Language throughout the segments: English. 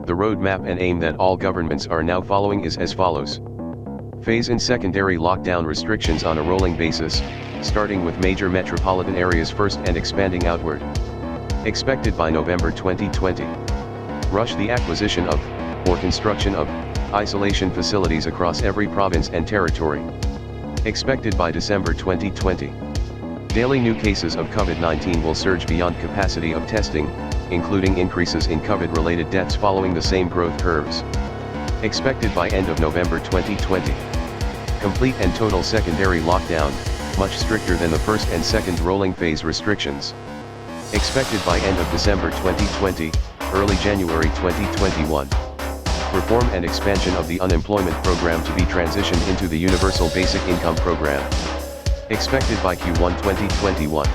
The roadmap and aim that all governments are now following is as follows. Phase in secondary lockdown restrictions on a rolling basis, starting with major metropolitan areas first and expanding outward. Expected by November 2020. Rush the acquisition of, or construction of, isolation facilities across every province and territory. Expected by December 2020. Daily new cases of COVID-19 will surge beyond capacity of testing, including increases in COVID-related deaths following the same growth curves. Expected by end of November 2020. Complete and total secondary lockdown, much stricter than the first and second rolling phase restrictions. Expected by end of December 2020, early January 2021. Reform and expansion of the unemployment program to be transitioned into the Universal Basic Income Program. Expected by Q1 2021.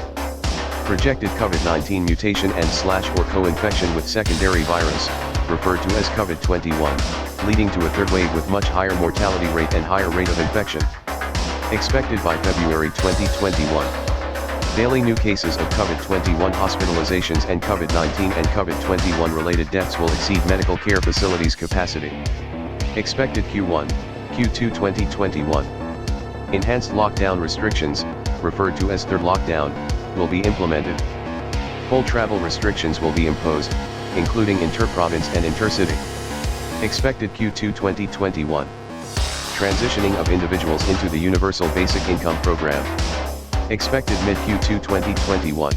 Projected COVID-19 mutation and/or co-infection with secondary virus, referred to as COVID-21, leading to a third wave with much higher mortality rate and higher rate of infection. Expected by February 2021. Daily new cases of COVID-21 hospitalizations and COVID-19 and COVID-21 related deaths will exceed medical care facilities capacity. Expected Q1, Q2 2021. Enhanced lockdown restrictions, referred to as third lockdown, will be implemented. Full travel restrictions will be imposed, including inter-province and inter-city. Expected Q2 2021. Transitioning of individuals into the Universal Basic Income Program. Expected mid-Q2 2021.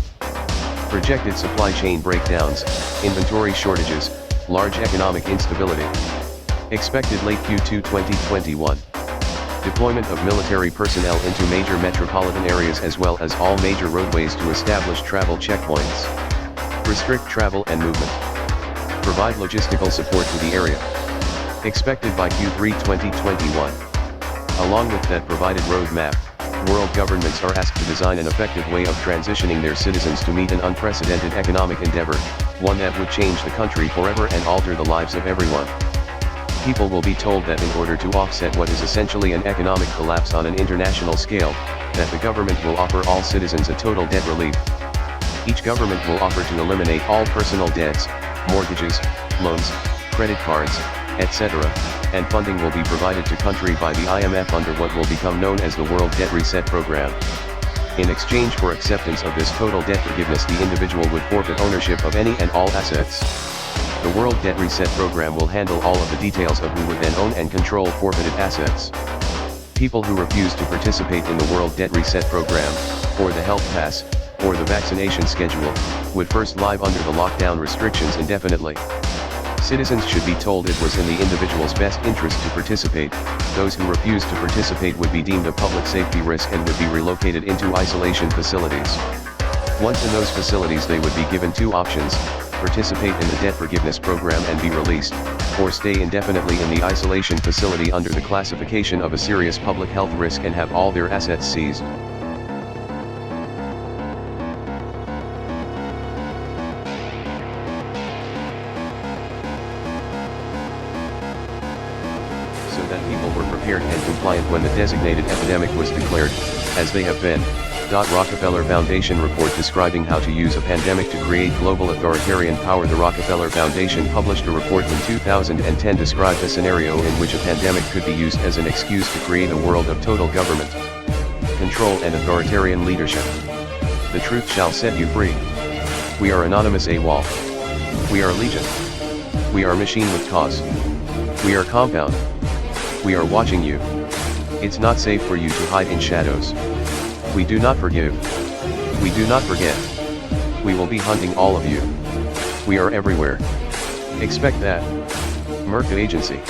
Projected supply chain breakdowns, inventory shortages, large economic instability. Expected late Q2 2021. Deployment of military personnel into major metropolitan areas as well as all major roadways to establish travel checkpoints. Restrict travel and movement. Provide logistical support to the area. Expected by Q3 2021. Along with that provided roadmap, world governments are asked to design an effective way of transitioning their citizens to meet an unprecedented economic endeavor, one that would change the country forever and alter the lives of everyone. People will be told that in order to offset what is essentially an economic collapse on an international scale, that the government will offer all citizens a total debt relief. Each government will offer to eliminate all personal debts, mortgages, loans, credit cards, etc., and funding will be provided to country by the IMF under what will become known as the World Debt Reset Program. In exchange for acceptance of this total debt forgiveness, the individual would forfeit ownership of any and all assets. The World Debt Reset Program will handle all of the details of who would then own and control forfeited assets. People who refuse to participate in the World Debt Reset Program, or the Health Pass, or the vaccination schedule, would first live under the lockdown restrictions indefinitely. Citizens should be told it was in the individual's best interest to participate. Those who refused to participate would be deemed a public safety risk and would be relocated into isolation facilities. Once in those facilities, they would be given two options: participate in the debt forgiveness program and be released, or stay indefinitely in the isolation facility under the classification of a serious public health risk and have all their assets seized. So that people were prepared and compliant when the designated epidemic was declared, as they have been. Rockefeller Foundation report describing how to use a pandemic to create global authoritarian power. The Rockefeller Foundation published a report in 2010 described a scenario in which a pandemic could be used as an excuse to create a world of total government control and authoritarian leadership. The truth shall set you free. We are Anonymous AWOL. We are Legion. We are Machine with Cause. We are Compound. We are watching you. It's not safe for you to hide in shadows. We do not forgive. We do not forget. We will be hunting all of you. We are everywhere. Expect that. Merca Agency.